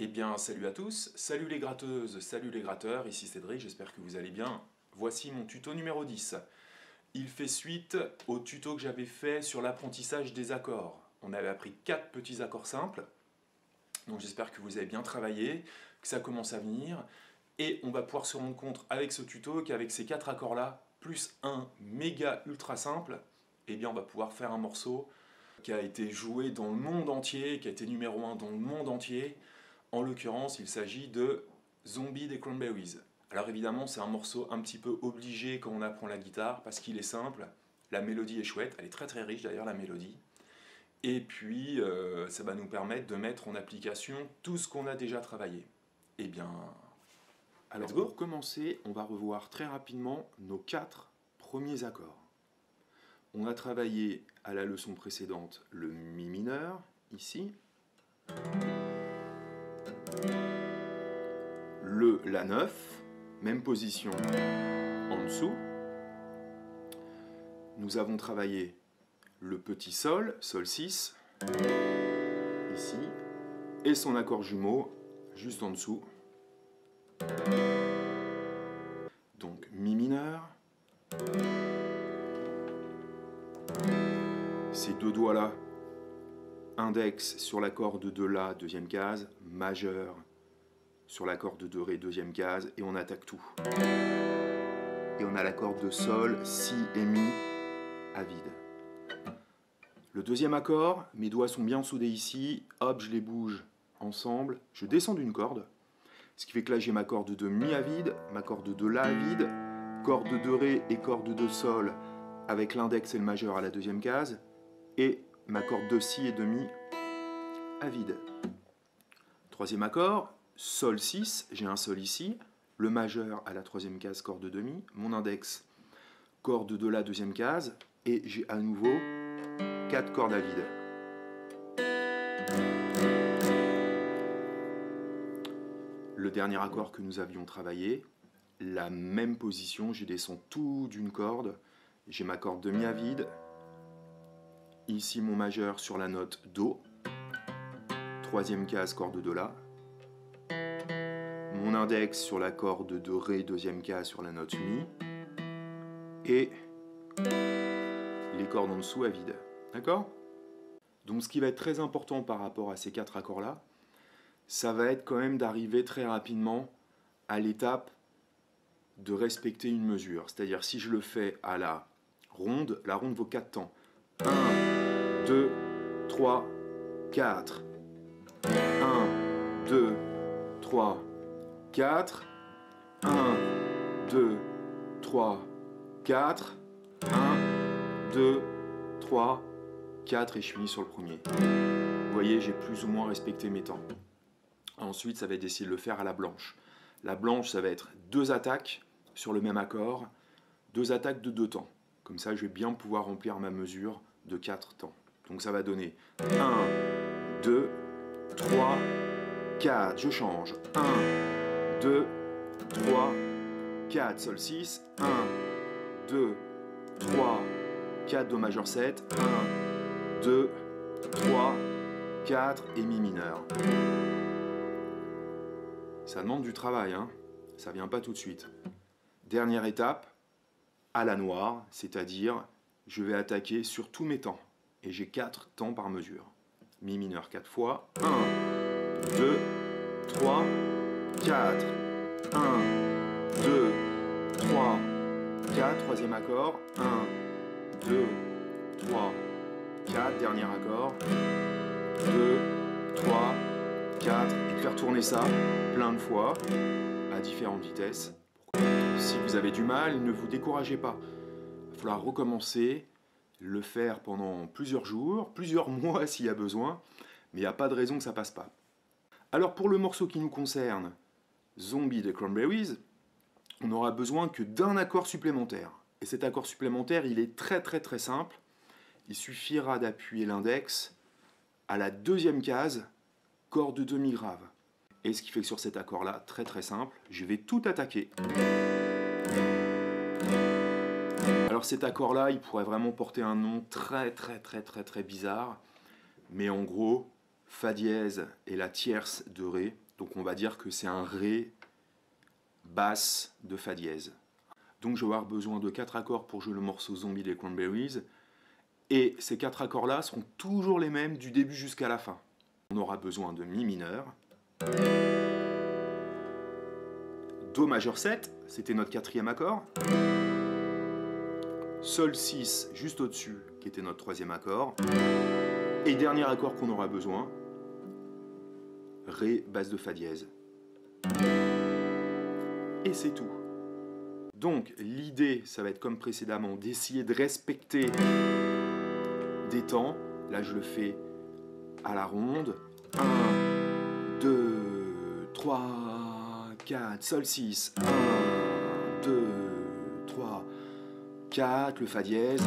Eh bien, salut à tous, salut les gratteuses, salut les gratteurs, ici Cédric, j'espère que vous allez bien. Voici mon tuto numéro 10. Il fait suite au tuto que j'avais fait sur l'apprentissage des accords. On avait appris 4 petits accords simples, donc j'espère que vous avez bien travaillé, que ça commence à venir, et on va pouvoir se rendre compte avec ce tuto qu'avec ces 4 accords-là, plus un méga ultra simple, eh bien on va pouvoir faire un morceau qui a été joué dans le monde entier, qui a été numéro 1 dans le monde entier. En l'occurrence, il s'agit de Zombie des Cranberries. Alors évidemment, c'est un morceau un petit peu obligé quand on apprend la guitare, parce qu'il est simple, la mélodie est chouette, elle est très très riche d'ailleurs la mélodie. Et puis, ça va nous permettre de mettre en application tout ce qu'on a déjà travaillé. Eh bien, alors pour commencer, on va revoir très rapidement nos 4 premiers accords. On a travaillé à la leçon précédente le Mi mineur, ici. Le La 9, même position en dessous. Nous avons travaillé le petit Sol, Sol 6, ici, et son accord jumeau, juste en dessous. Donc Mi mineur. Ces deux doigts-là, index sur la corde de La, deuxième case, majeur sur la corde de Ré, deuxième case, et on attaque tout. Et on a la corde de Sol, Si et Mi à vide. Le deuxième accord, mes doigts sont bien soudés ici, hop, je les bouge ensemble, je descends d'une corde, ce qui fait que là j'ai ma corde de Mi à vide, ma corde de La à vide, corde de Ré et corde de Sol avec l'index et le majeur à la deuxième case, et ma corde de Si et de Mi à vide. Troisième accord, Sol 6, j'ai un Sol ici, le majeur à la troisième case, corde de Mi, mon index, corde de La, deuxième case, et j'ai à nouveau 4 cordes à vide. Le dernier accord que nous avions travaillé, la même position, je descends tout d'une corde, j'ai ma corde de Mi à vide, ici mon majeur sur la note Do, troisième case, corde de La, mon index sur la corde de Ré, deuxième case sur la note Mi, et les cordes en dessous à vide. D'accord? Donc ce qui va être très important par rapport à ces 4 accords-là, ça va être quand même d'arriver très rapidement à l'étape de respecter une mesure. C'est-à-dire si je le fais à la ronde vaut 4 temps. 1, 2, 3, 4. 1, 2, 3, 4. 1, 2, 3, 4. 1, 2, 3, 4 et je finis sur le premier. Vous voyez, j'ai plus ou moins respecté mes temps. Ensuite, ça va être d'essayer de le faire à la blanche. La blanche, ça va être 2 attaques sur le même accord, 2 attaques de 2 temps. Comme ça, je vais bien pouvoir remplir ma mesure de 4 temps. Donc ça va donner 1, 2, 3, 4. Je change. 1, 2, 3, 4. Sol 6. 1, 2, 3, 4. Do majeur 7. 1, 2, 3, 4 et Mi mineur. Ça demande du travail, hein. Ça vient pas tout de suite. Dernière étape, à la noire, c'est-à-dire je vais attaquer sur tous mes temps. Et j'ai 4 temps par mesure. Mi mineur 4 fois. 1, 2, 3, 4. 1, 2, 3, 4. Troisième accord. 1, 2, 3, 4. Dernier accord. 2, 3, 4. Et de faire tourner ça plein de fois à différentes vitesses. Si vous avez du mal, ne vous découragez pas. Il va falloir recommencer, le faire pendant plusieurs jours, plusieurs mois s'il y a besoin, mais il n'y a pas de raison que ça passe pas. Alors pour le morceau qui nous concerne, Zombie des Cranberries, on n'aura besoin que d'un accord supplémentaire. Et cet accord supplémentaire, il est très très très simple. Il suffira d'appuyer l'index à la deuxième case, corde de Mi grave. Et ce qui fait que sur cet accord-là, très très simple, je vais tout attaquer. Alors cet accord-là, il pourrait vraiment porter un nom très bizarre, mais en gros, Fa dièse et la tierce de Ré, Donc on va dire que c'est un Ré basse de Fa dièse. Donc je vais avoir besoin de 4 accords pour jouer le morceau Zombie des Cranberries. Et ces 4 accords-là seront toujours les mêmes du début jusqu'à la fin. On aura besoin de Mi mineur, Do majeur 7, c'était notre 4e accord, Sol 6 juste au-dessus, qui était notre 3e accord, et dernier accord qu'on aura besoin, Ré basse de Fa dièse. Et c'est tout. Donc l'idée, ça va être comme précédemment, d'essayer de respecter des temps. Là je le fais à la ronde. 1, 2, 3, 4, Sol 6, 1, 2, 3, 4, le Fa dièse,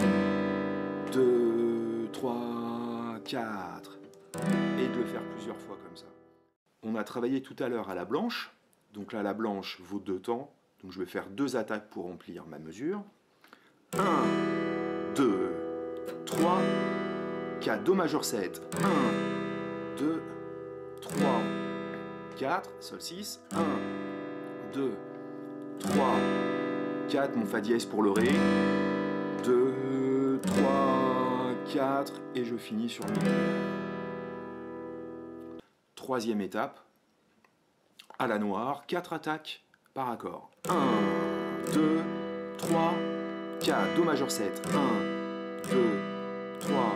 2, 3, 4, et de le faire plusieurs fois comme ça. On a travaillé tout à l'heure à la blanche, donc là la blanche vaut 2 temps, donc je vais faire 2 attaques pour remplir ma mesure. 1, 2, 3, 4, Do majeur 7, 1, 2, 3, 4, Sol 6, 1, 2, 3, 4, mon Fa dièse pour le Ré, 2, 3, 4, et je finis sur Mi. 3e étape, à la noire, 4 attaques par accord. 1, 2, 3, 4, Do majeur 7, 1, 2, 3,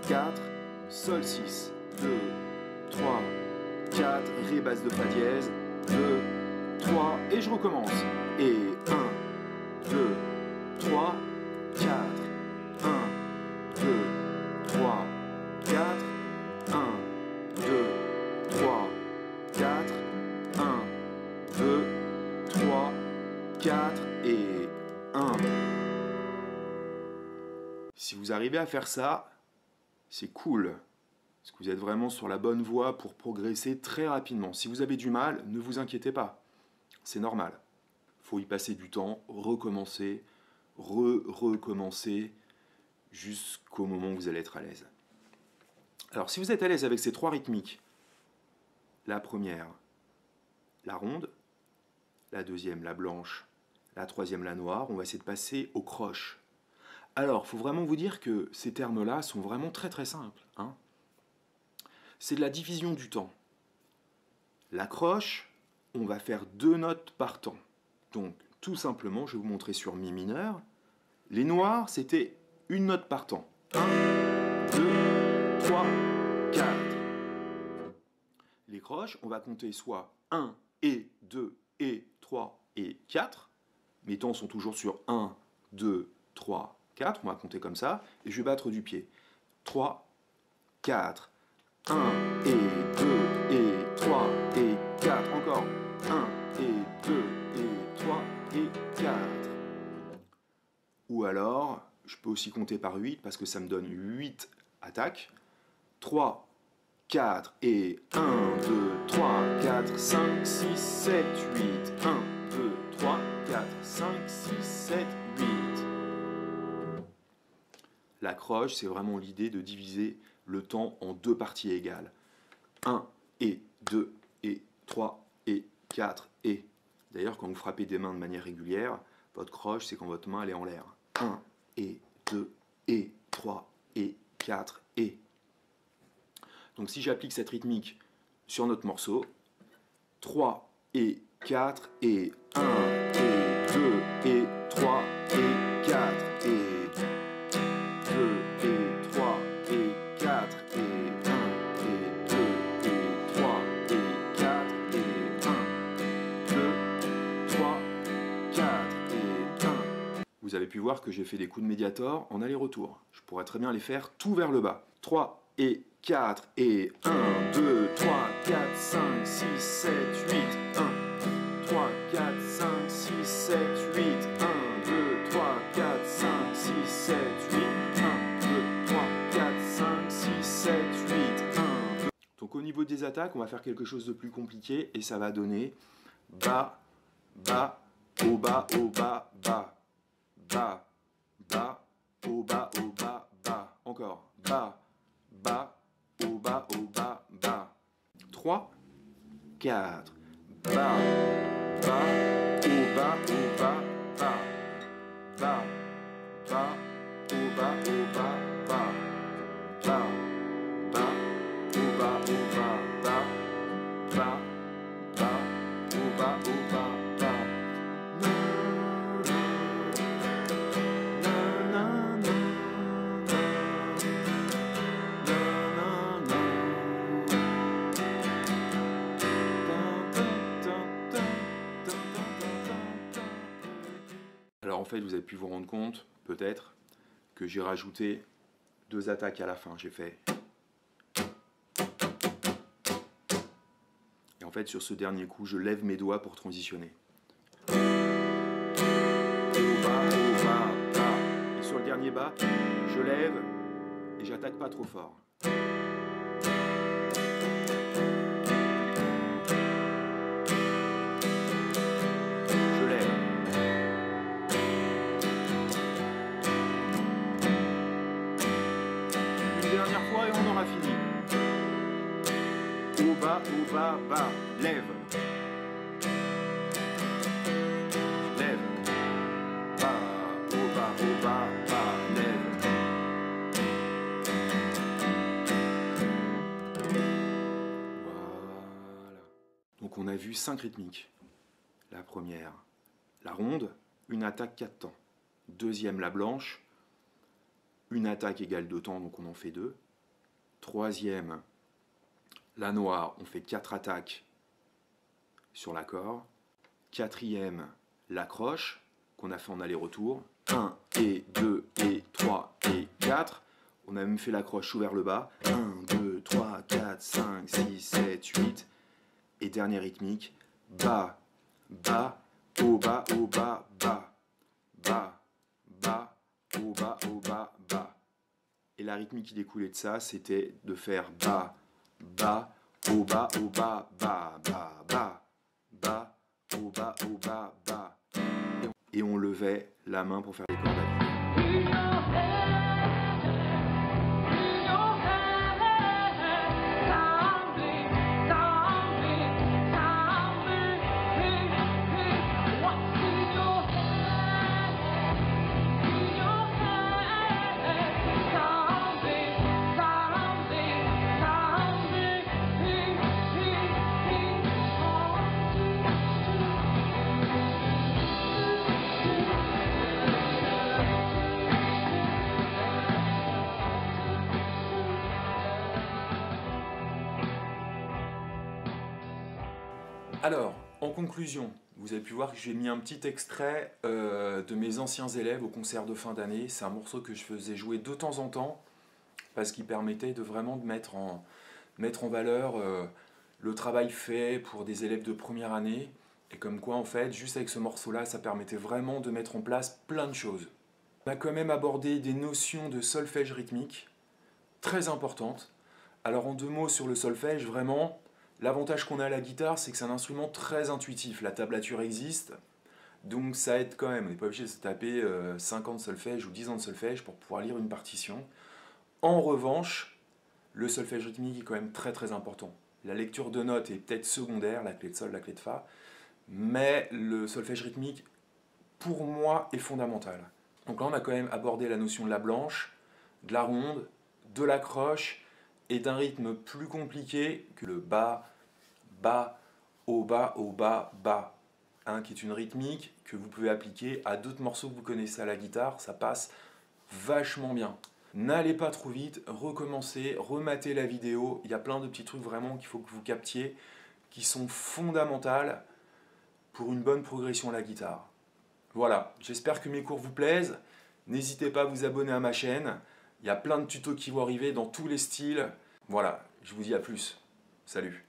4, Sol 6, 2, 3, 4, Ré basse de Fa dièse, 2, 3, et je recommence. Et 1, 2, 3, 4, 1, 2, 3, 4, 1, 2, 3, 4, 1, 2, 3, 4 et 1. Si vous arrivez à faire ça, c'est cool. Parce que vous êtes vraiment sur la bonne voie pour progresser très rapidement. Si vous avez du mal, ne vous inquiétez pas. C'est normal. Il faut y passer du temps, recommencer, recommencer, jusqu'au moment où vous allez être à l'aise. Alors, si vous êtes à l'aise avec ces 3 rythmiques, la première, la ronde, la deuxième, la blanche, la troisième, la noire, on va essayer de passer au croche. Alors, il faut vraiment vous dire que ces termes-là sont vraiment très très simples, hein. C'est de la division du temps. La croche, on va faire 2 notes par temps. Donc, tout simplement, je vais vous montrer sur Mi mineur. Les noirs, c'était 1 note par temps. 1, 2, 3, 4. Les croches, on va compter soit 1 et 2 et 3 et 4. Mes temps sont toujours sur 1, 2, 3, 4. On va compter comme ça. Et je vais battre du pied. 3, 4. 1 et 2 et 3 et 4. Encore 1 et 2 et 3 et 4. Ou alors, je peux aussi compter par 8 parce que ça me donne 8 attaques. 3, 4 et 1, 2, 3, 4, 5, 6, 7, 8. 1, 2, 3, 4, 5, 6, 7, 8. La croche, c'est vraiment l'idée de diviser le temps en 2 parties égales. 1 et 2 et 3 et 4 et... D'ailleurs, quand vous frappez des mains de manière régulière, votre croche, c'est quand votre main elle est en l'air. 1 et 2 et 3 et 4 et... Donc si j'applique cette rythmique sur notre morceau, 3 et 4 et 1 et 2 et 3 et 4 et... 2 et 3 et 4 et 1 et 2 et 3 et 4 et 1, 2, 3, 4 et 1. Vous avez pu voir que j'ai fait des coups de médiator en aller-retour. Je pourrais très bien les faire tout vers le bas. 3 et 4 et 1, 2, 3, 4, 5, 6, 7, 8, 1, 3, 4, 5, 6, 7, 8, 1, 2, 3, 4, 5, 6, 7, 8, 7, 8, 1, 2. Donc au niveau des attaques, on va faire quelque chose de plus compliqué et ça va donner bas, bas, au bas, au bas, bas, bas, bas, au bas, au bas, bas. Encore bas, bas, au bas, au bas, bas. 3, 4. Bas, bas, haut, bas, bas, bas. Bas, bas, haut, bas, bas, bas. Bas, bas, haut, bas, bas, bas. Bas, bas, haut, bas, bas, bas. Alors en fait, vous avez pu vous rendre compte, peut-être, que j'ai rajouté 2 attaques à la fin. J'ai fait... Et en fait, sur ce dernier coup, je lève mes doigts pour transitionner. Haut, bas, bas. Et sur le dernier bas, je lève et j'attaque pas trop fort. Dernière fois et on aura fini. Haut, bas, bas, lève. Lève. Bas, haut, bas, lève. Voilà. Donc on a vu 5 rythmiques. La première, la ronde, une attaque 4 temps. Deuxième, la blanche. Une attaque égale 2 temps, donc on en fait 2. Troisième, la noire, on fait 4 attaques sur l'accord. Quatrième, l'accroche, qu'on a fait en aller-retour. 1 et 2 et 3 et 4. On a même fait l'accroche sous vers le bas. 1, 2, 3, 4, 5, 6, 7, 8. Et dernière rythmique, bas, bas, haut, bas, bas, bas. Bas, bas, haut, bas, bas. Et la rythmique qui découlait de ça, c'était de faire bas, bas, haut, bas, bas, bas, bas, bas, haut, bas, bas. Et on levait la main pour faire les cordes à vide. Alors, en conclusion, vous avez pu voir que j'ai mis un petit extrait de mes anciens élèves au concert de fin d'année. C'est un morceau que je faisais jouer de temps en temps parce qu'il permettait de vraiment mettre en valeur le travail fait pour des élèves de première année. Et comme quoi, en fait, juste avec ce morceau-là, ça permettait vraiment de mettre en place plein de choses. On a quand même abordé des notions de solfège rythmique très importantes. Alors en 2 mots sur le solfège, vraiment... L'avantage qu'on a à la guitare, c'est que c'est un instrument très intuitif. La tablature existe, donc ça aide quand même. On n'est pas obligé de se taper 5 ans de solfège ou 10 ans de solfège pour pouvoir lire une partition. En revanche, le solfège rythmique est quand même très très important. La lecture de notes est peut-être secondaire, la clé de sol, la clé de fa, mais le solfège rythmique, pour moi, est fondamental. Donc là, on a quand même abordé la notion de la blanche, de la ronde, de l'accroche, et d'un rythme plus compliqué que le bas, bas, haut, bas, bas, hein, qui est une rythmique que vous pouvez appliquer à d'autres morceaux que vous connaissez à la guitare, ça passe vachement bien. N'allez pas trop vite, recommencez, rematez la vidéo, il y a plein de petits trucs vraiment qu'il faut que vous captiez, qui sont fondamentaux pour une bonne progression à la guitare. Voilà, j'espère que mes cours vous plaisent, n'hésitez pas à vous abonner à ma chaîne. Il y a plein de tutos qui vont arriver dans tous les styles. Voilà, je vous dis à plus. Salut.